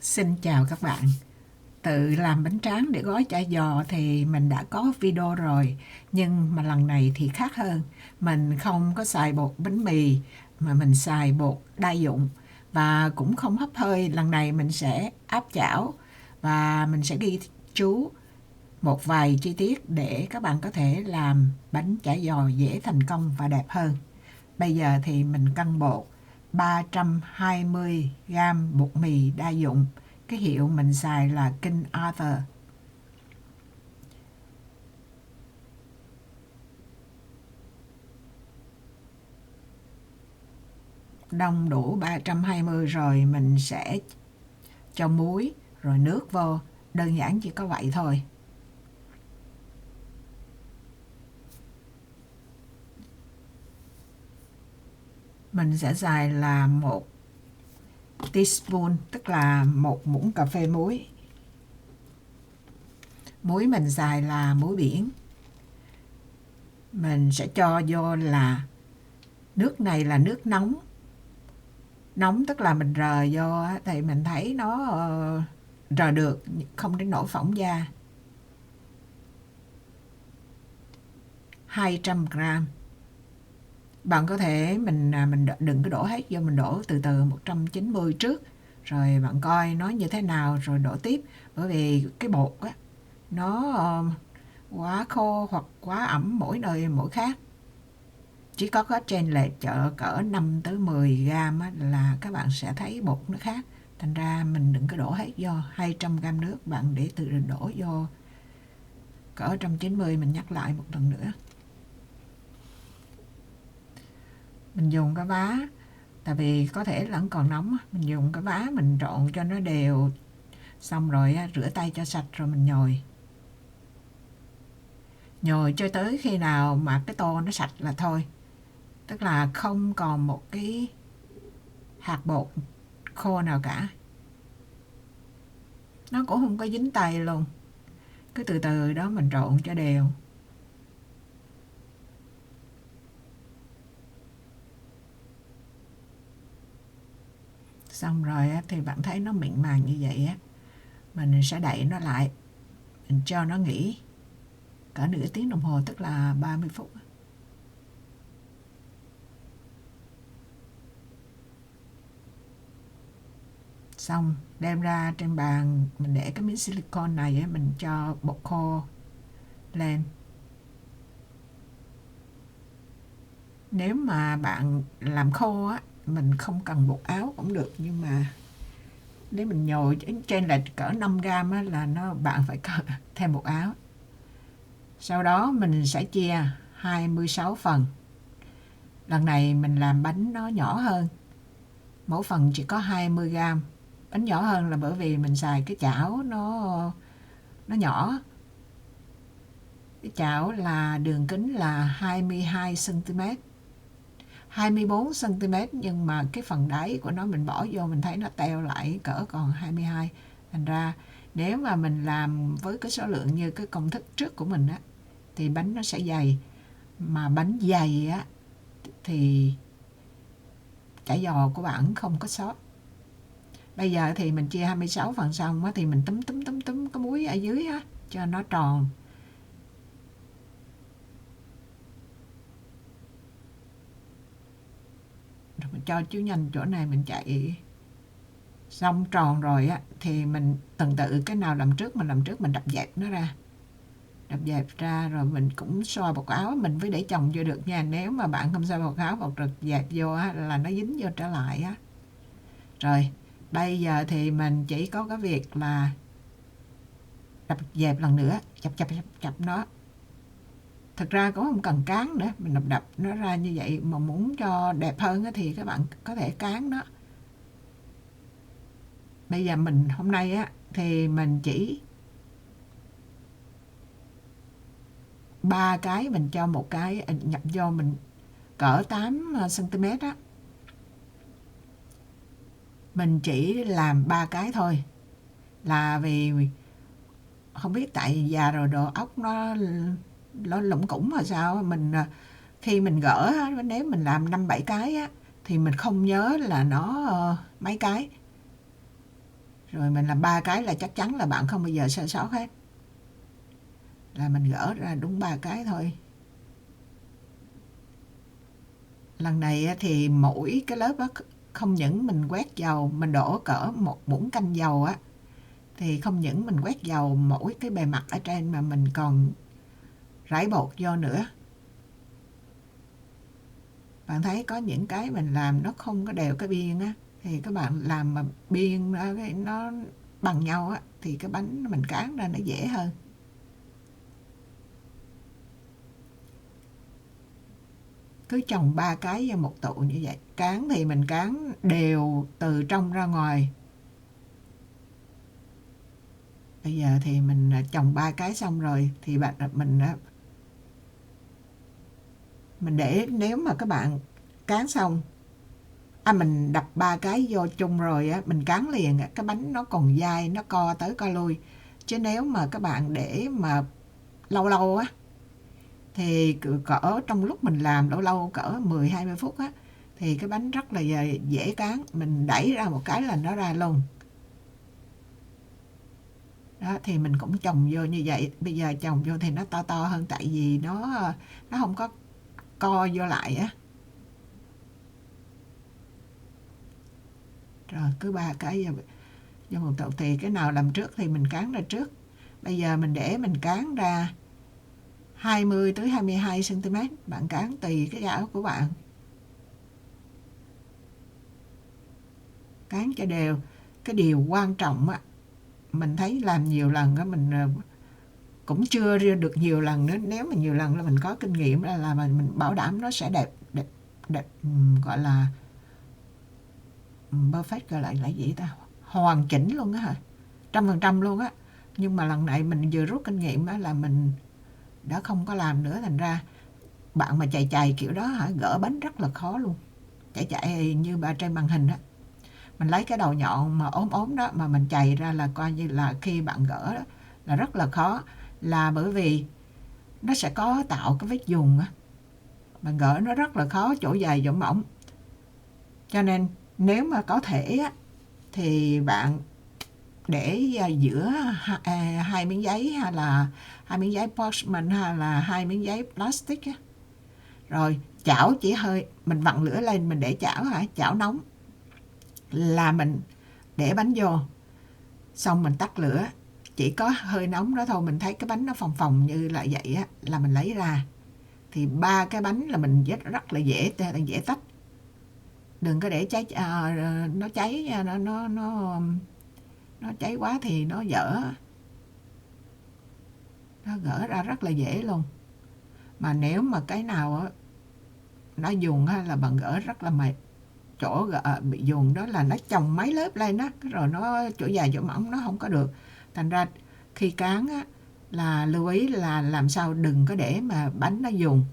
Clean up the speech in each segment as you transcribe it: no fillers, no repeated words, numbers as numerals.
Xin chào các bạn. Tự làm bánh tráng để gói chả giò thì mình đã có video rồi, nhưng mà lần này thì khác hơn. Mình không có xài bột bánh mì mà mình xài bột đa dụng và cũng không hấp hơi. Lần này mình sẽ áp chảo và mình sẽ ghi chú một vài chi tiết để các bạn có thể làm bánh chả giò dễ thành công và đẹp hơn. Bây giờ thì mình cân bột 320 g bột mì đa dụng. Cái hiệu mình xài là King Arthur. Đông đủ 320 rồi mình sẽ cho muối rồi nước vô. Đơn giản chỉ có vậy thôi. Mình sẽ xài là 1 teaspoon, tức là 1 muỗng cà phê muối. Muối mình xài là muối biển. Mình sẽ cho vô là nước này là nước nóng. Nóng tức là mình rờ vô thì mình thấy nó rờ được, không đến nỗi phỏng da. 200 g. Bạn có thể mình đừng có đổ hết vô, mình đổ từ từ 190 trước, rồi bạn coi nó như thế nào rồi đổ tiếp. Bởi vì cái bột á nó quá khô hoặc quá ẩm, mỗi nơi mỗi khác. Chỉ có trên lệch cỡ 5 tới 10 g là các bạn sẽ thấy bột nó khác. Thành ra mình đừng có đổ hết vô. 200 g nước bạn để tự đổ vô cỡ 190. Mình nhắc lại một lần nữa. Mình dùng cái vá, tại vì có thể vẫn còn nóng, mình dùng cái vá mình trộn cho nó đều, xong rồi rửa tay cho sạch rồi mình nhồi. Nhồi cho tới khi nào mà cái tô nó sạch là thôi. Tức là không còn một cái hạt bột khô nào cả. Nó cũng không có dính tay luôn. Cứ từ từ đó mình trộn cho đều. Xong rồi thì bạn thấy nó mịn màng như vậy á, mình sẽ đậy nó lại, mình cho nó nghỉ cỡ nửa tiếng đồng hồ, tức là 30 phút. Xong đem ra trên bàn, mình để cái miếng silicone này mình cho bột khô lên. Nếu mà bạn làm khô á, mình không cần bột áo cũng được, nhưng mà nếu mình nhồi trên lệch cỡ 5 g á, là bạn phải thêm bột áo. Sau đó mình sẽ chia 26 phần. Lần này mình làm bánh nó nhỏ hơn, mỗi phần chỉ có 20 g. Bánh nhỏ hơn là bởi vì mình xài cái chảo nó nhỏ. Cái chảo là đường kính là 22 cm, 24 cm, nhưng mà cái phần đáy của nó mình bỏ vô mình thấy nó teo lại cỡ còn 22. Thành ra nếu mà mình làm với cái số lượng như cái công thức trước của mình á, thì bánh nó sẽ dày. Mà bánh dày á thì chả giò của bạn không có sót. Bây giờ thì mình chia 26 phần xong á, thì mình túm cái muối ở dưới á cho nó tròn. Rồi mình cho chú nhanh chỗ này, mình chạy xong tròn rồi á thì mình tuần tự cái nào làm trước mình đập dẹp nó ra. Đập dẹp ra rồi mình cũng xoa bột áo, mình mới để chồng vô được nha. Nếu mà bạn không xoa bột áo, bột rực dẹp vô á là nó dính vô trở lại á. Rồi bây giờ thì mình chỉ có cái việc là đập dẹp lần nữa, chập nó. Thực ra cũng không cần cán nữa, mình đập nó ra như vậy. Mà muốn cho đẹp hơn thì các bạn có thể cán nó. Bây giờ mình hôm nay á thì mình chỉ 3 cái, mình cho một cái nhập vô mình cỡ 8 cm á. Mình chỉ làm 3 cái thôi, là vì không biết tại già rồi đầu óc nó lủng củng mà sao. Mình khi mình gỡ nếu mình làm 5-7 cái á thì mình không nhớ là nó mấy cái. Rồi mình làm 3 cái là chắc chắn là bạn không bao giờ sơ sót hết. Là mình gỡ ra đúng 3 cái thôi. Lần này thì mỗi cái lớp á, không những mình quét dầu, mình đổ cỡ 1 muỗng canh dầu á, thì không những mình quét dầu mỗi cái bề mặt ở trên mà mình còn rải bột vô nữa. Bạn thấy có những cái mình làm nó không có đều cái biên á, thì các bạn làm mà biên nó bằng nhau á, thì cái bánh mình cán ra nó dễ hơn. Cứ chồng 3 cái vào một tụ như vậy. Cán thì mình cán đều từ trong ra ngoài. Bây giờ thì mình chồng 3 cái xong rồi thì mình để, nếu mà các bạn cán xong, mình đập 3 cái vô chung rồi á, mình cán liền, cái bánh nó còn dai, nó co tới co lui. Chứ nếu mà các bạn để mà lâu lâu á, thì cỡ trong lúc mình làm lâu lâu cỡ 10-20 phút á, thì cái bánh rất là dễ cán. Mình đẩy ra một cái là nó ra luôn. Đó, thì mình cũng chồng vô như vậy. Bây giờ chồng vô thì nó to to hơn, tại vì nó không có co vô lại á. Rồi cứ 3 cái vô một tụ, thì cái nào làm trước thì mình cán ra trước. Bây giờ mình để mình cán ra 20 tới 22 cm, bạn cán tùy cái áo của bạn. Cán cho đều. Cái điều quan trọng á, mình thấy làm nhiều lần á, mình cũng chưa được nhiều lần nữa. Nếu mà nhiều lần là mình có kinh nghiệm là mình bảo đảm nó sẽ đẹp, gọi là perfect, gọi lại là gì ta, hoàn chỉnh luôn á hả, 100% luôn á. Nhưng mà lần này mình vừa rút kinh nghiệm á, là mình đã không có làm nữa, thành ra bạn mà chạy kiểu đó hả, gỡ bánh rất là khó luôn. Chạy như trên màn hình á, mình lấy cái đầu nhọn mà ốm đó mà mình chày ra là coi như là khi bạn gỡ đó là rất là khó, là bởi vì nó sẽ có tạo cái vết vùng á, bạn gỡ nó rất là khó, chỗ dày chỗ mỏng. Cho nên nếu mà có thể á, thì bạn để giữa hai miếng giấy, hay là hai miếng giấy parchment, hay là hai miếng giấy plastic á. Rồi chảo chỉ hơi, mình vặn lửa lên, mình để chảo nóng là mình để bánh vô, xong mình tắt lửa, chỉ có hơi nóng đó thôi, mình thấy cái bánh nó phồng phồng như là vậy á, là mình lấy ra. Thì 3 cái bánh là mình rất là dễ tách. Đừng có để cháy, nó cháy, nó cháy quá thì nó dở. Nó gỡ ra rất là dễ luôn. Mà nếu mà cái nào á nó dùng á, là bạn gỡ rất là mệt. Chỗ bị dùng đó là nó chồng mấy lớp lên á, rồi nó chỗ dài chỗ mỏng nó không có được. Thành ra khi cán á, là lưu ý là làm sao đừng có để mà bánh nó dùng.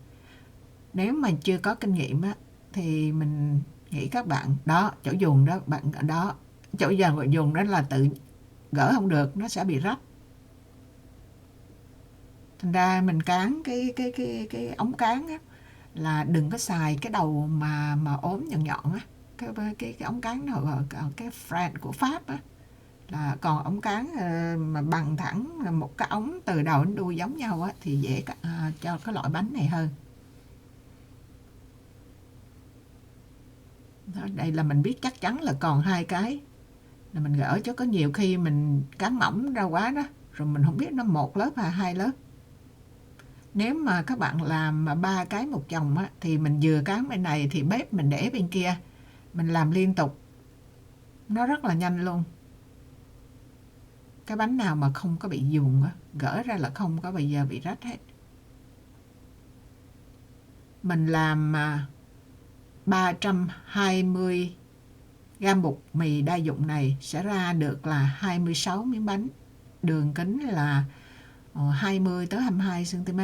Nếu mà chưa có kinh nghiệm á, thì mình nghĩ các bạn đó, chỗ dùng đó, bạn đó, chỗ giờ dùng đó là tự gỡ không được, nó sẽ bị rách. Thành ra mình cán cái ống cán á, là đừng có xài cái đầu mà ốm nhọn nhọn á. Cái ống cán nào gọi cái French của Pháp á, là còn ống cán mà bằng thẳng một cái ống từ đầu đến đuôi giống nhau á, thì dễ cho cái loại bánh này hơn. Đó, đây là mình biết chắc chắn là còn 2 cái là mình gỡ, chứ có nhiều khi mình cán mỏng ra quá đó, rồi mình không biết nó 1 lớp hay 2 lớp. Nếu mà các bạn làm mà 3 cái một chồng á, thì mình vừa cán bên này thì bếp mình để bên kia, mình làm liên tục, nó rất là nhanh luôn. Cái bánh nào mà không có bị dùng á, gỡ ra là không có bao giờ bị rách hết. Mình làm 320 gam bột mì đa dụng này sẽ ra được là 26 miếng bánh, đường kính là 20 tới 22 cm.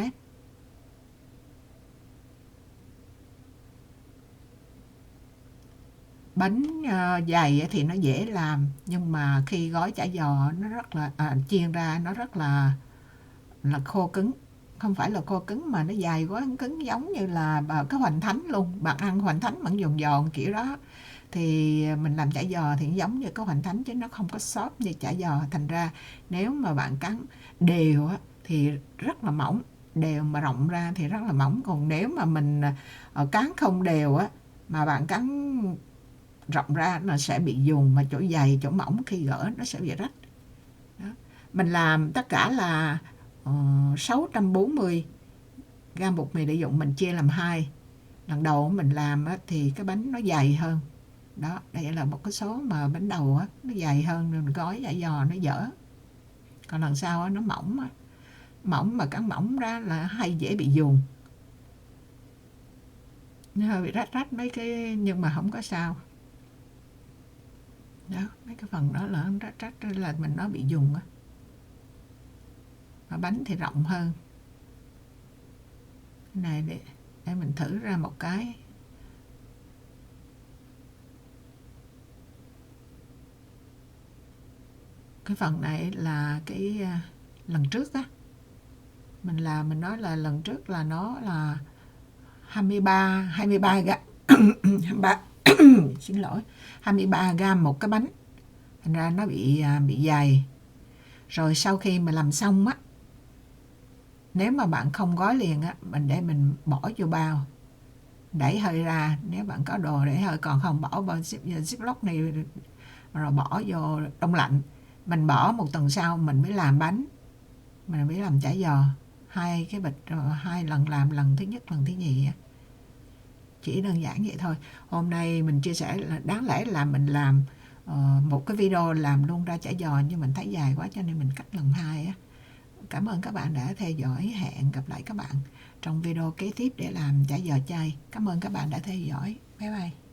Bánh dày thì nó dễ làm, nhưng mà khi gói chả giò nó rất là chiên ra nó rất là khô cứng. Không phải là khô cứng mà nó dày quá, cứng giống như là cái hoành thánh luôn. Bạn ăn hoành thánh bạn giòn giòn kiểu đó, thì mình làm chả giò thì giống như cái hoành thánh chứ nó không có xốp như chả giò. Thành ra nếu mà bạn cắn đều á, thì rất là mỏng, đều mà rộng ra thì rất là mỏng. Còn nếu mà mình cắn không đều á, mà bạn cắn rộng ra nó sẽ bị dùng, mà chỗ dày chỗ mỏng khi gỡ nó sẽ bị rách. Đó. Mình làm tất cả là 640 gam bột mì để dụng, mình chia làm hai. Lần đầu mình làm á, thì cái bánh nó dày hơn. Đó, đây là một cái số mà bánh đầu á, nó dày hơn nên mình gói chả giò nó dở. Còn lần sau á, nó mỏng á, mỏng mà cắn mỏng ra là hay dễ bị dùng. Nó hơi bị rách rách mấy cái nhưng mà không có sao. Đó, mấy cái phần đó là rách rách là mình nó bị dùng á. Mà bánh thì rộng hơn. Cái này để mình thử ra một cái. Cái phần này là cái lần trước á, mình làm mình nói là lần trước là nó là 23 gam 23 xin lỗi 23 gam một cái bánh, thành ra nó bị dày. Rồi sau khi mà làm xong á, nếu mà bạn không gói liền á, để mình bỏ vô bao đẩy hơi ra, nếu bạn có đồ để hơi, còn không bỏ vào ziploc này rồi bỏ vô đông lạnh. Mình bỏ một tuần sau mình mới làm bánh, mình mới làm chả giò. Hai cái bịch rồi 2 lần làm, lần thứ nhất lần thứ nhì, chỉ đơn giản vậy thôi. Hôm nay mình chia sẻ là đáng lẽ là mình làm một cái video làm luôn ra chả giò, nhưng mình thấy dài quá cho nên mình cắt lần 2 á. Cảm ơn các bạn đã theo dõi, hẹn gặp lại các bạn trong video kế tiếp để làm chả giò chay. Cảm ơn các bạn đã theo dõi, bye bye.